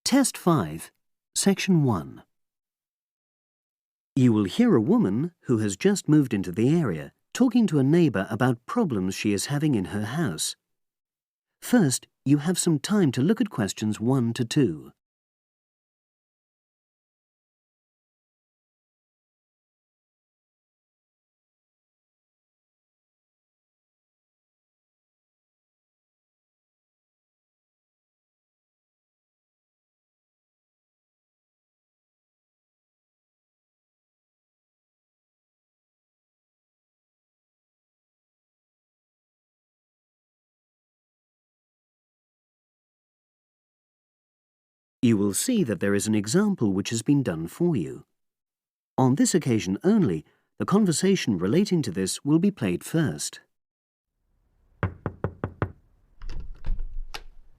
Test 5, Section 1. You will hear a woman who has just moved into the area talking to a neighbour about problems she is having in her house. First, you have some time to look at questions 1 to 2. You will see that there is an example which has been done for you. On this occasion only, the conversation relating to this will be played first.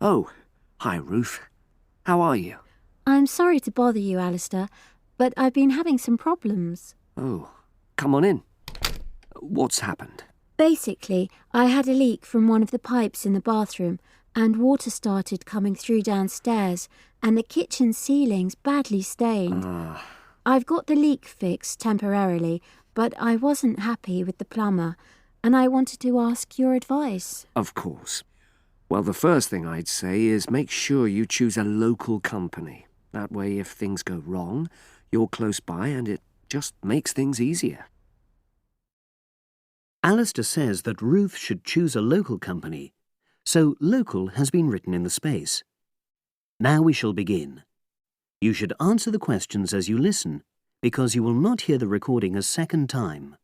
Oh, hi Ruth. How are you? I'm sorry to bother you, Alistair, but I've been having some problems. Oh, come on in. What's happened? Basically, I had a leak from one of the pipes in the bathroom, and water started coming through downstairs, and the kitchen ceiling's badly stained. I've got the leak fixed temporarily, but I wasn't happy with the plumber, and I wanted to ask your advice. Of course. Well, the first thing I'd say is make sure you choose a local company. That way, if things go wrong, you're close by and it just makes things easier. Alistair says that Ruth should choose a local company, so local has been written in the space. Now we shall begin. You should answer the questions as you listen, because you will not hear the recording a second time.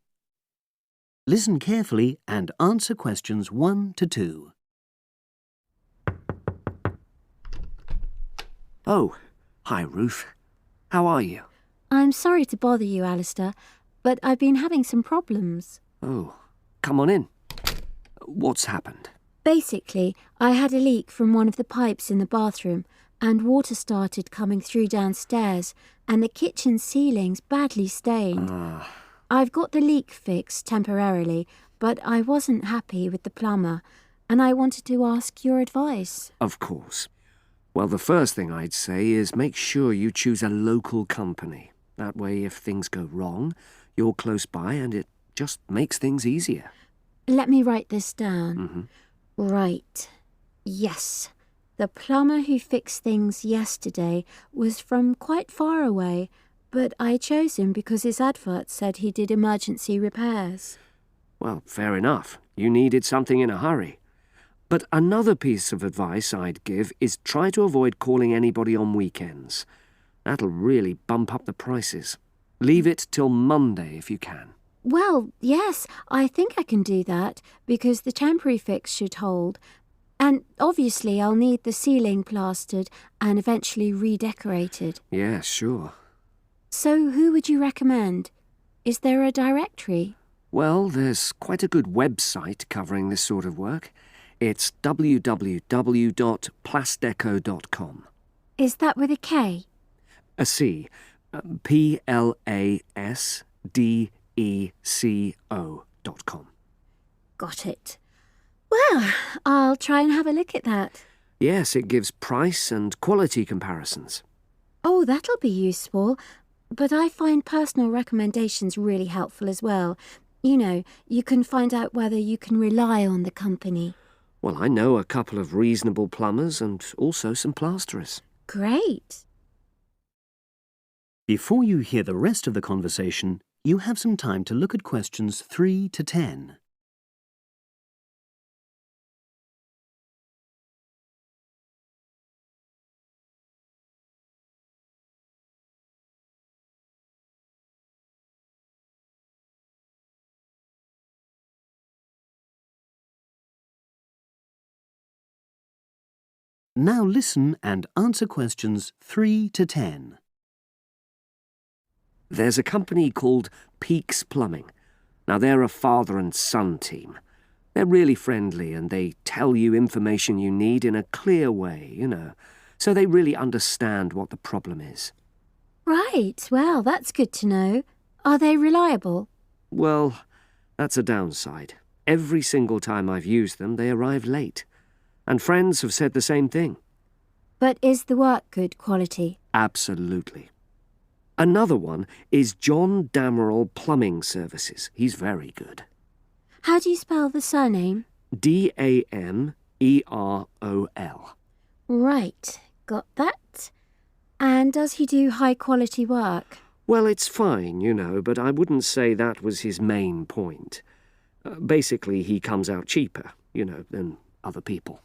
Listen carefully and answer questions 1 to 2. Oh, hi Ruth. How are you? I'm sorry to bother you, Alistair, but I've been having some problems. Oh, come on in. What's happened? Basically, I had a leak from one of the pipes in the bathroom, and water started coming through downstairs, and the kitchen ceiling's badly stained. I've got the leak fixed temporarily, but I wasn't happy with the plumber, and I wanted to ask your advice. Of course. Well, the first thing I'd say is make sure you choose a local company. That way, if things go wrong, you're close by and it just makes things easier. Let me write this down. Right. Yes. The plumber who fixed things yesterday was from quite far away, but I chose him because his advert said he did emergency repairs. Well, fair enough. You needed something in a hurry. But another piece of advice I'd give is try to avoid calling anybody on weekends. That'll really bump up the prices. Leave it till Monday if you can. Well, yes, I think I can do that, because the temporary fix should hold. And obviously I'll need the ceiling plastered and eventually redecorated. Yeah, sure. So who would you recommend? Is there a directory? Well, there's quite a good website covering this sort of work. It's www.plasdeco.com. Is that with a K? A C. PLASDECO.com. Got it. Well, I'll try and have a look at that. Yes, it gives price and quality comparisons. Oh, that'll be useful. But I find personal recommendations really helpful as well. You know, you can find out whether you can rely on the company. Well, I know a couple of reasonable plumbers and also some plasterers. Great. Before you hear the rest of the conversation, you have some time to look at questions 3 to 10. Now listen and answer questions 3 to 10. There's a company called Peaks Plumbing. Now, they're a father and son team. They're really friendly and they tell you information you need in a clear way, so they really understand what the problem is. Right, well, that's good to know. Are they reliable? Well, that's a downside. Every single time I've used them, they arrive late. And friends have said the same thing. But is the work good quality? Absolutely. Another one is John Damerel Plumbing Services. He's very good. How do you spell the surname? Damerol. Right, got that. And does he do high-quality work? Well, it's fine, you know, but I wouldn't say that was his main point. Basically, he comes out cheaper, you know, than other people.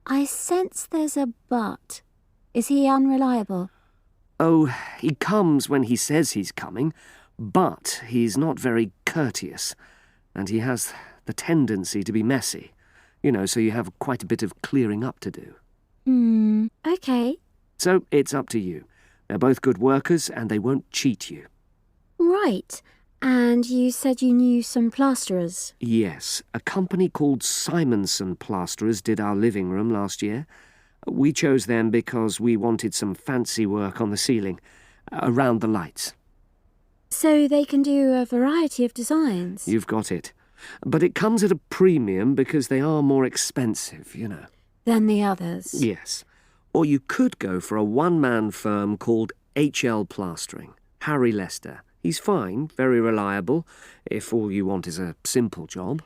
I sense there's a but. Is he unreliable? Oh, he comes when he says he's coming, but he's not very courteous, and he has the tendency to be messy, you know, so you have quite a bit of clearing up to do. Okay. So it's up to you. They're both good workers, and they won't cheat you. Right. And you said you knew some plasterers? Yes, a company called Simonson Plasterers did our living room last year. We chose them because we wanted some fancy work on the ceiling, around the lights. So they can do a variety of designs? You've got it. But it comes at a premium because they are more expensive, you know. Than the others? Yes. Or you could go for a one-man firm called HL Plastering. Harry Lester. He's fine, very reliable, if all you want is a simple job.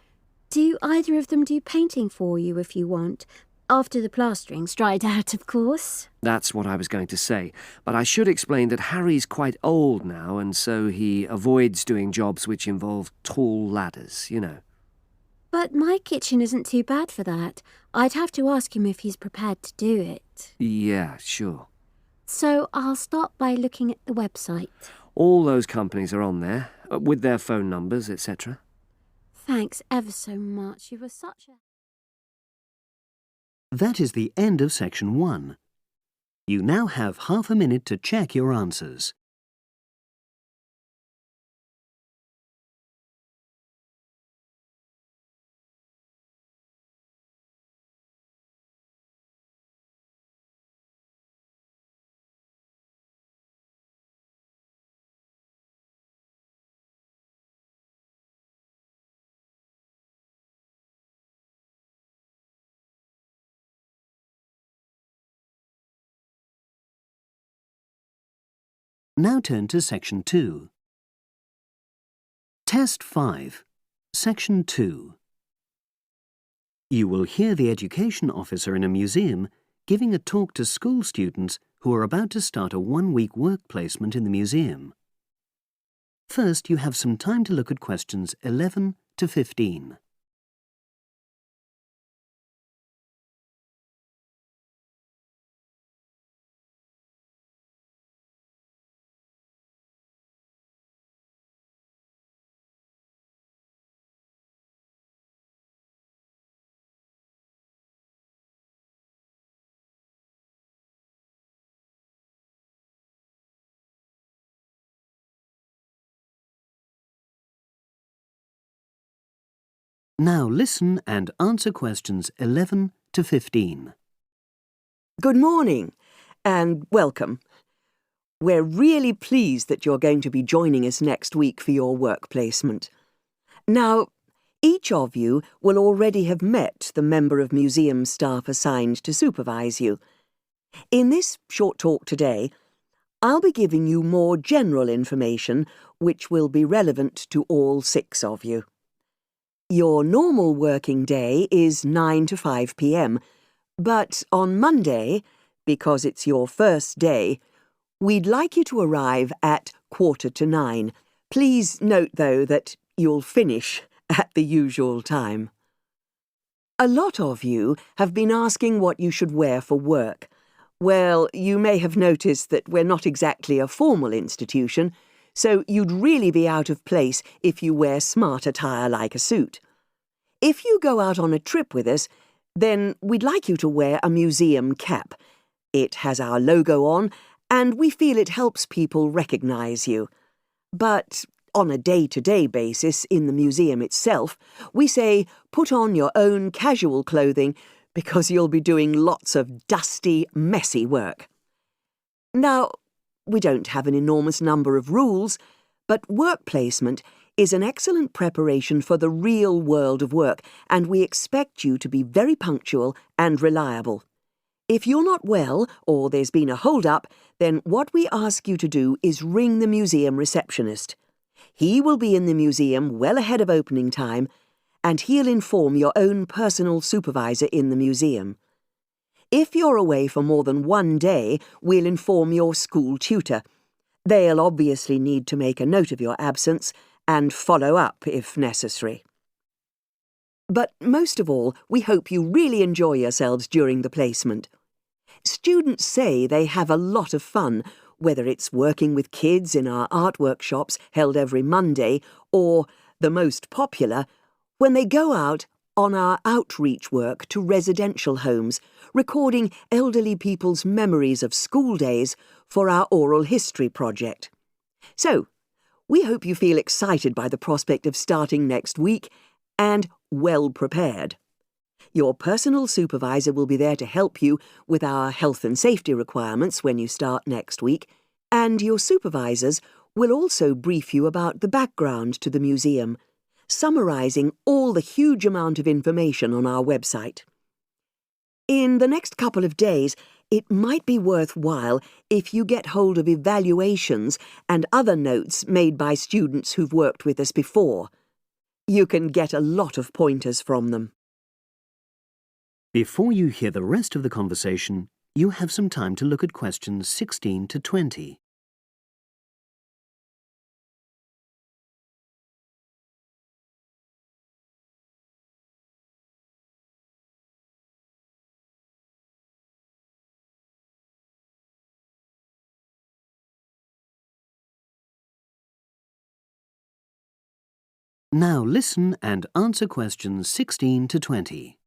Do either of them do painting for you if you want? After the plastering's dried out, of course. That's what I was going to say. But I should explain that Harry's quite old now, and so he avoids doing jobs which involve tall ladders, you know. But my kitchen isn't too bad for that. I'd have to ask him if he's prepared to do it. Yeah, sure. So I'll start by looking at the website. All those companies are on there, with their phone numbers, etc. Thanks ever so much. You were such a... That is the end of section 1. You now have half a minute to check your answers. Now turn to section 2. Test 5, section 2. You will hear the education officer in a museum giving a talk to school students who are about to start a one-week work placement in the museum. First, you have some time to look at questions 11 to 15. Now listen and answer questions 11 to 15. Good morning and welcome. We're really pleased that you're going to be joining us next week for your work placement. Now, each of you will already have met the member of museum staff assigned to supervise you. In this short talk today, I'll be giving you more general information which will be relevant to all 6 of you. Your normal working day is 9 to 5 p.m, but on Monday, because it's your first day, we'd like you to arrive at 9:15. Please note, though, that you'll finish at the usual time. A lot of you have been asking what you should wear for work. Well, you may have noticed that we're not exactly a formal institution, so you'd really be out of place if you wear smart attire like a suit. If you go out on a trip with us, then we'd like you to wear a museum cap. It has our logo on, and we feel it helps people recognise you. But on a day-to-day basis in the museum itself, we say put on your own casual clothing because you'll be doing lots of dusty, messy work. Now, we don't have an enormous number of rules, but work placement is an excellent preparation for the real world of work, and we expect you to be very punctual and reliable. If you're not well or there's been a hold-up, then what we ask you to do is ring the museum receptionist. He will be in the museum well ahead of opening time, and he'll inform your own personal supervisor in the museum. If you're away for more than 1 day, we'll inform your school tutor. They'll obviously need to make a note of your absence and follow up if necessary. But most of all, we hope you really enjoy yourselves during the placement. Students say they have a lot of fun, whether it's working with kids in our art workshops held every Monday, or, the most popular, when they go out on our outreach work to residential homes, recording elderly people's memories of school days for our oral history project. So, we hope you feel excited by the prospect of starting next week and well prepared. Your personal supervisor will be there to help you with our health and safety requirements when you start next week, and your supervisors will also brief you about the background to the museum, summarising all the huge amount of information on our website. In the next couple of days, it might be worthwhile if you get hold of evaluations and other notes made by students who've worked with us before. You can get a lot of pointers from them. Before you hear the rest of the conversation, you have some time to look at questions 16 to 20. Now listen and answer questions 16 to 20.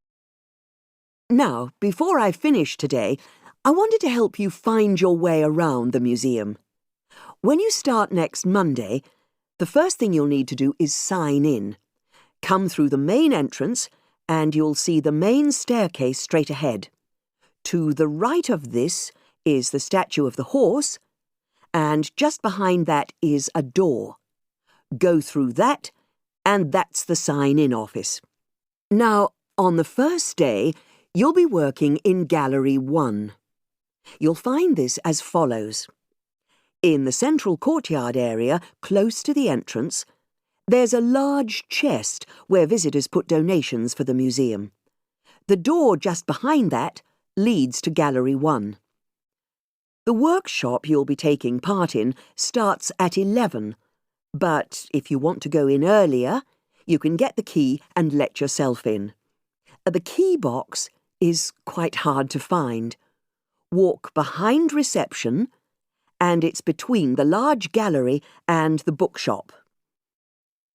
Now, before I finish today, I wanted to help you find your way around the museum. When you start next Monday, the first thing you'll need to do is sign in. Come through the main entrance and you'll see the main staircase straight ahead. To the right of this is the statue of the horse, and just behind that is a door. Go through that, and that's the sign-in office. Now, on the first day, you'll be working in Gallery 1. You'll find this as follows. In the central courtyard area, close to the entrance, there's a large chest where visitors put donations for the museum. The door just behind that leads to Gallery 1. The workshop you'll be taking part in starts at 11, but if you want to go in earlier, you can get the key and let yourself in. The key box is quite hard to find. Walk behind reception, and it's between the large gallery and the bookshop.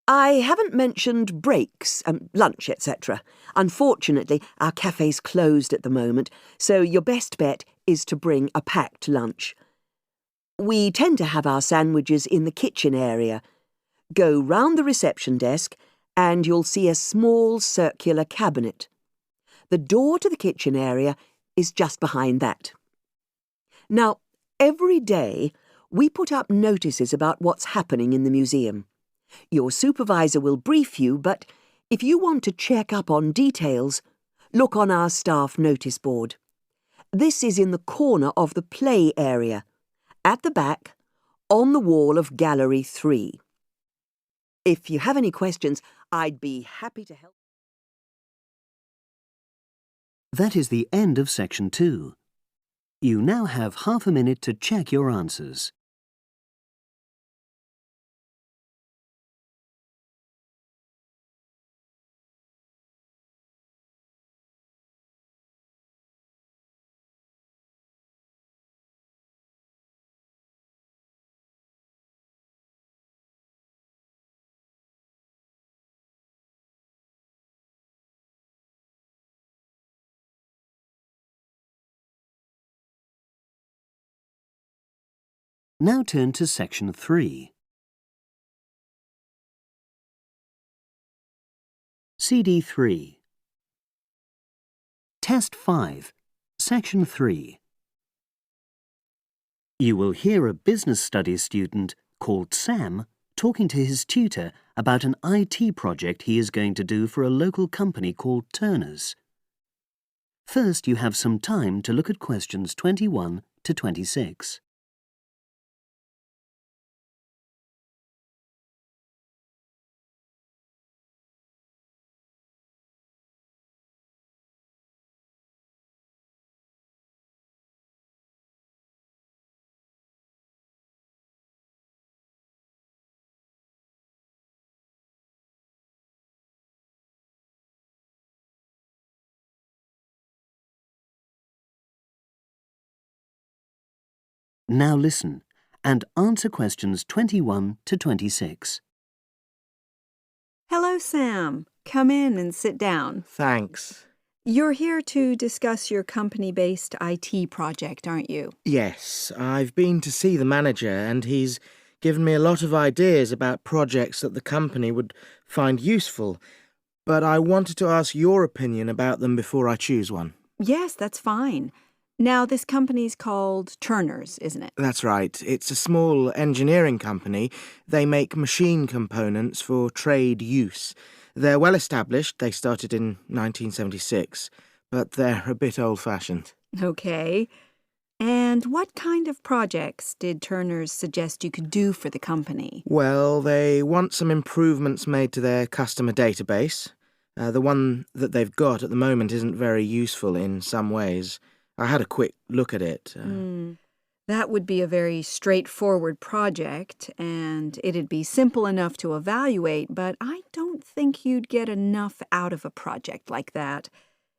I haven't mentioned breaks, lunch, etc. Unfortunately, our cafe's closed at the moment, so your best bet is to bring a packed lunch. We tend to have our sandwiches in the kitchen area. Go round the reception desk and you'll see a small circular cabinet. The door to the kitchen area is just behind that. Now, every day we put up notices about what's happening in the museum. Your supervisor will brief you, but if you want to check up on details, look on our staff notice board. This is in the corner of the play area, at the back, on the wall of Gallery 3. If you have any questions, I'd be happy to help. That is the end of section 2. You now have half a minute to check your answers. Now turn to section 3. CD 3. Test 5, section 3. You will hear a business studies student called Sam talking to his tutor about an IT project he is going to do for a local company called Turner's. First, you have some time to look at questions 21 to 26. Now listen and answer questions 21 to 26. Hello, Sam. Come in and sit down. Thanks. You're here to discuss your company-based IT project, aren't you? Yes, I've been to see the manager and he's given me a lot of ideas about projects that the company would find useful, but I wanted to ask your opinion about them before I choose one. Yes, that's fine. Now, this company's called Turner's, isn't it? That's right. It's a small engineering company. They make machine components for trade use. They're well established. They started in 1976, but they're a bit old-fashioned. Okay. And what kind of projects did Turner's suggest you could do for the company? Well, they want some improvements made to their customer database. The one that they've got at the moment isn't very useful in some ways. I had a quick look at it. That would be a very straightforward project, and it'd be simple enough to evaluate, but I don't think you'd get enough out of a project like that.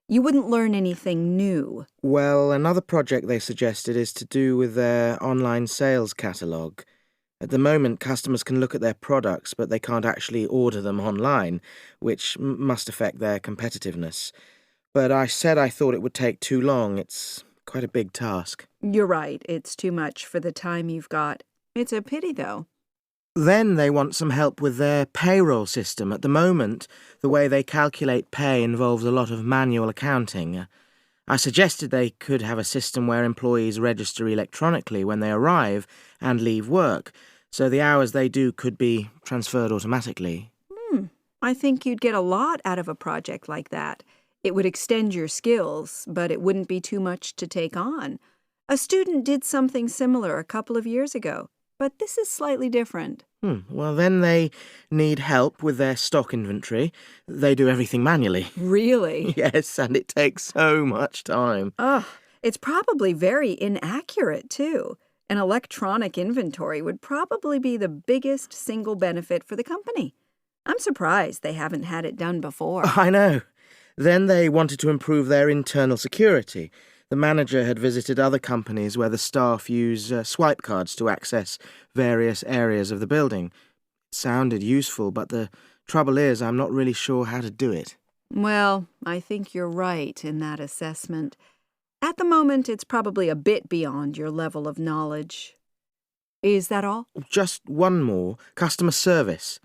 You wouldn't learn anything new. Well, another project they suggested is to do with their online sales catalogue. At the moment, customers can look at their products, but they can't actually order them online, which must affect their competitiveness. But I said I thought it would take too long. It's quite a big task. You're right. It's too much for the time you've got. It's a pity, though. Then they want some help with their payroll system. At the moment, the way they calculate pay involves a lot of manual accounting. I suggested they could have a system where employees register electronically when they arrive and leave work, so the hours they do could be transferred automatically. I think you'd get a lot out of a project like that. It would extend your skills, but it wouldn't be too much to take on. A student did something similar a couple of years ago, but this is slightly different. Well, then they need help with their stock inventory. They do everything manually. Really? Yes, and it takes so much time. It's probably very inaccurate, too. An electronic inventory would probably be the biggest single benefit for the company. I'm surprised they haven't had it done before. I know. Then they wanted to improve their internal security. The manager had visited other companies where the staff use swipe cards to access various areas of the building. It sounded useful, but the trouble is I'm not really sure how to do it. Well, I think you're right in that assessment. At the moment, it's probably a bit beyond your level of knowledge. Is that all? Just one more. Customer service.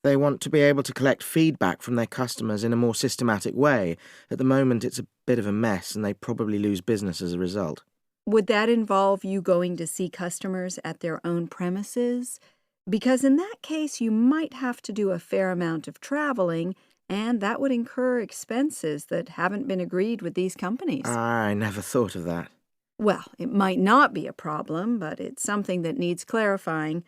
They want to be able to collect feedback from their customers in a more systematic way. At the moment, it's a bit of a mess, and they probably lose business as a result. Would that involve you going to see customers at their own premises? Because in that case, you might have to do a fair amount of traveling, and that would incur expenses that haven't been agreed with these companies. I never thought of that. Well, it might not be a problem, but it's something that needs clarifying.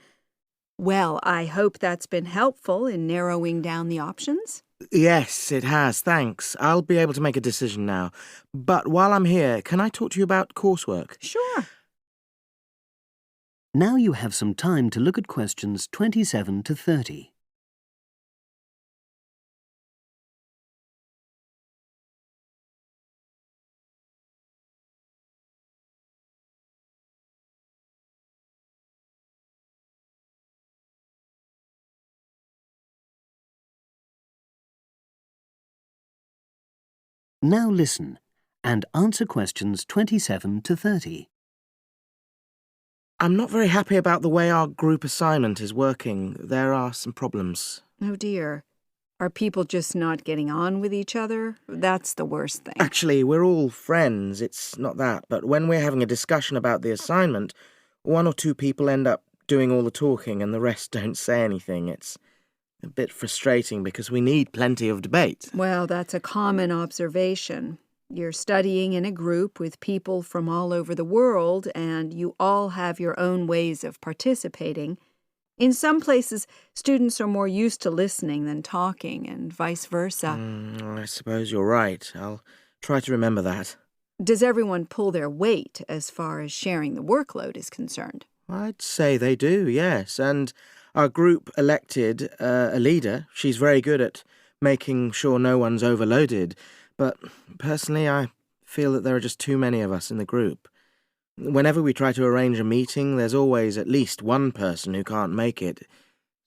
Well, I hope that's been helpful in narrowing down the options. Yes, it has, thanks. I'll be able to make a decision now. But while I'm here, can I talk to you about coursework? Sure. Now you have some time to look at questions 27 to 30. Now listen and answer questions 27 to 30. I'm not very happy about the way our group assignment is working. There are some problems. Oh, dear. Are people just not getting on with each other? That's the worst thing. Actually, we're all friends. It's not that. But when we're having a discussion about the assignment, one or two people end up doing all the talking and the rest don't say anything. It's a bit frustrating because we need plenty of debate. Well, that's a common observation. You're studying in a group with people from all over the world, and you all have your own ways of participating. In some places, students are more used to listening than talking, and vice versa. I suppose you're right. I'll try to remember that. Does everyone pull their weight as far as sharing the workload is concerned? I'd say they do, yes. And our group elected a leader. She's very good at making sure no one's overloaded. But personally, I feel that there are just too many of us in the group. Whenever we try to arrange a meeting, there's always at least one person who can't make it.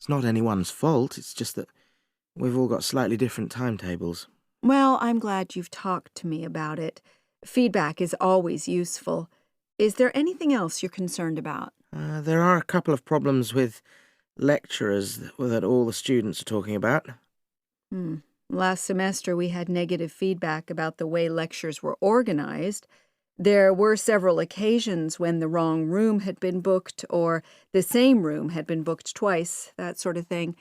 It's not anyone's fault, it's just that we've all got slightly different timetables. Well, I'm glad you've talked to me about it. Feedback is always useful. Is there anything else you're concerned about? There are a couple of problems with lecturers that all the students are talking about. Last semester, we had negative feedback about the way lectures were organized. There were several occasions when the wrong room had been booked or the same room had been booked twice, that sort of thing.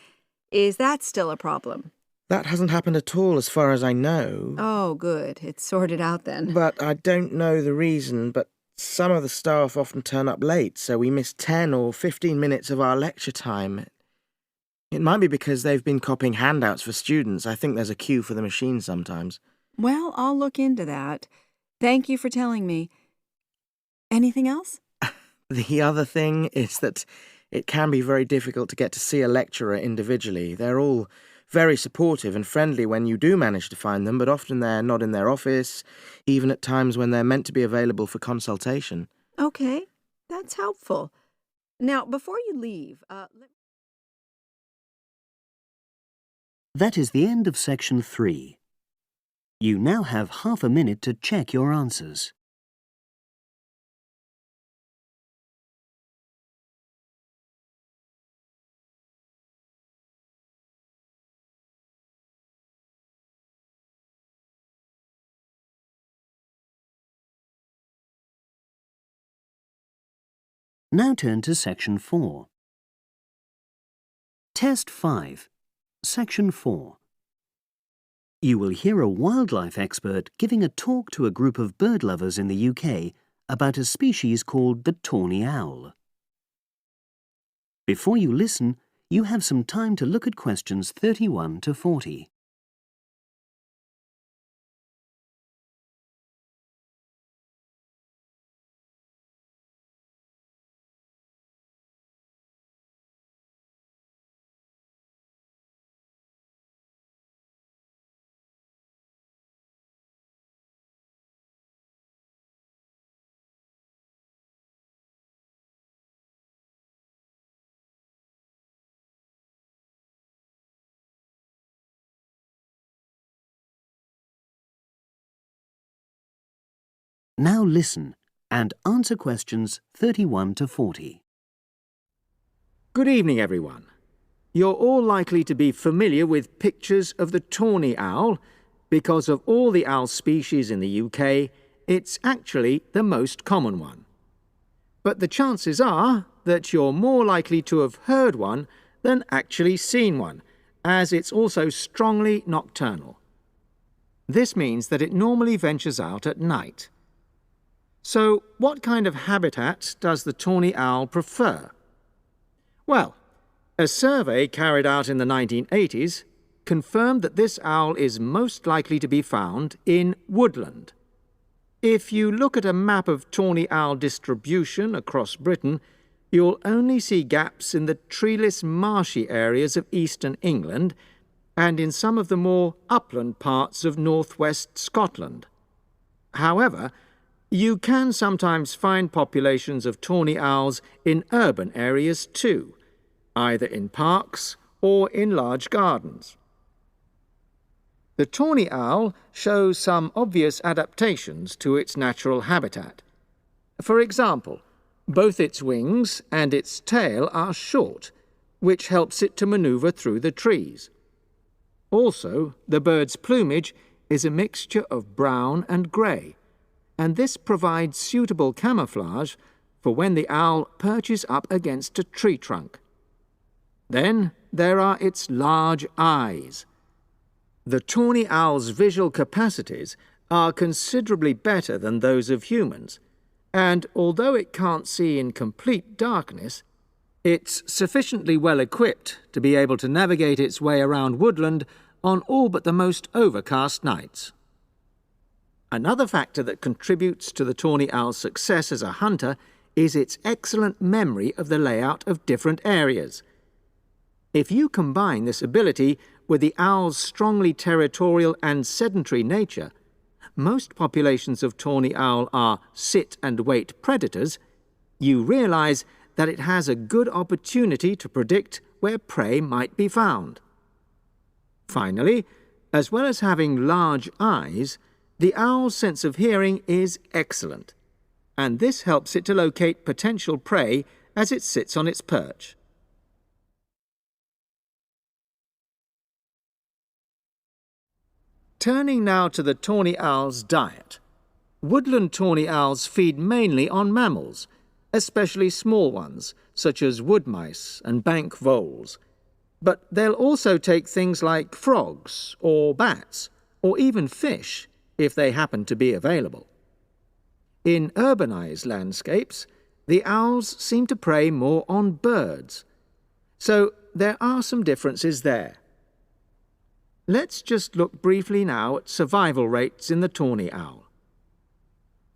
Is that still a problem? That hasn't happened at all as far as I know. Oh, good. It's sorted out then. But I don't know the reason, but some of the staff often turn up late, so we miss 10 or 15 minutes of our lecture time. It might be because they've been copying handouts for students. I think there's a queue for the machine sometimes. Well, I'll look into that. Thank you for telling me. Anything else? The other thing is that it can be very difficult to get to see a lecturer individually. They're all very supportive and friendly when you do manage to find them, but often they're not in their office, even at times when they're meant to be available for consultation. Okay, that's helpful. Now, before you leave, That is the end of section 3. You now have half a minute to check your answers. Now turn to section 4. Test 5. Section 4. You will hear a wildlife expert giving a talk to a group of bird lovers in the UK about a species called the tawny owl. Before you listen, you have some time to look at questions 31 to 40. Now listen and answer questions 31 to 40. Good evening, everyone. You're all likely to be familiar with pictures of the tawny owl. Because of all the owl species in the UK, it's actually the most common one. But the chances are that you're more likely to have heard one than actually seen one, as it's also strongly nocturnal. This means that it normally ventures out at night. So, what kind of habitat does the tawny owl prefer? Well, a survey carried out in the 1980s confirmed that this owl is most likely to be found in woodland. If you look at a map of tawny owl distribution across Britain, you'll only see gaps in the treeless marshy areas of eastern England and in some of the more upland parts of northwest Scotland. However, you can sometimes find populations of tawny owls in urban areas too, either in parks or in large gardens. The tawny owl shows some obvious adaptations to its natural habitat. For example, both its wings and its tail are short, which helps it to maneuver through the trees. Also, the bird's plumage is a mixture of brown and grey, and this provides suitable camouflage for when the owl perches up against a tree trunk. Then there are its large eyes. The tawny owl's visual capacities are considerably better than those of humans, and although it can't see in complete darkness, it's sufficiently well equipped to be able to navigate its way around woodland on all but the most overcast nights. Another factor that contributes to the tawny owl's success as a hunter is its excellent memory of the layout of different areas. If you combine this ability with the owl's strongly territorial and sedentary nature, most populations of tawny owl are sit-and-wait predators, you realize that it has a good opportunity to predict where prey might be found. Finally, as well as having large eyes, the owl's sense of hearing is excellent, and this helps it to locate potential prey as it sits on its perch. Turning now to the tawny owl's diet. Woodland tawny owls feed mainly on mammals, especially small ones, such as wood mice and bank voles. But they'll also take things like frogs or bats, or even fish, if they happen to be available. In urbanized landscapes, the owls seem to prey more on birds. So there are some differences there. Let's just look briefly now at survival rates in the tawny owl.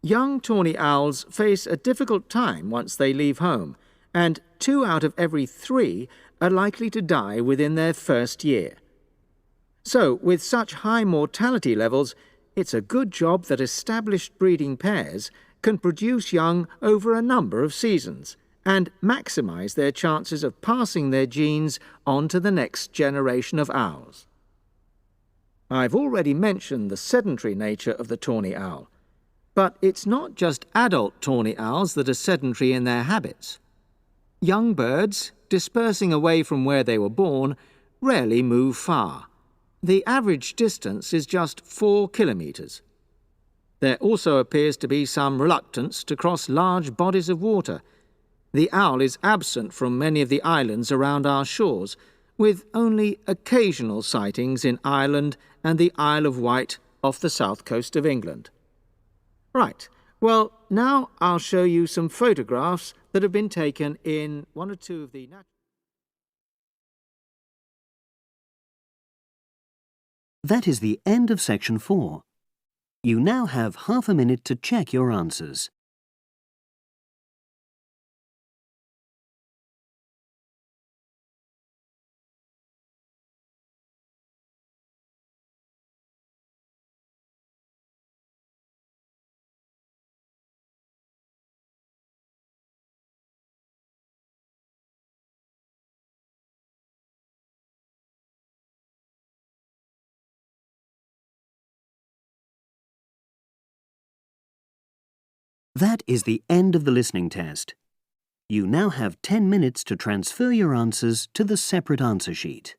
Young tawny owls face a difficult time once they leave home, and 2 out of every 3 are likely to die within their first year. So, with such high mortality levels, it's a good job that established breeding pairs can produce young over a number of seasons and maximize their chances of passing their genes on to the next generation of owls. I've already mentioned the sedentary nature of the tawny owl, but it's not just adult tawny owls that are sedentary in their habits. Young birds, dispersing away from where they were born, rarely move far. The average distance is just 4 kilometres. There also appears to be some reluctance to cross large bodies of water. The owl is absent from many of the islands around our shores, with only occasional sightings in Ireland and the Isle of Wight off the south coast of England. Right, well, now I'll show you some photographs that have been taken in one or two of the... That is the end of section 4. You now have half a minute to check your answers. That is the end of the listening test. You now have 10 minutes to transfer your answers to the separate answer sheet.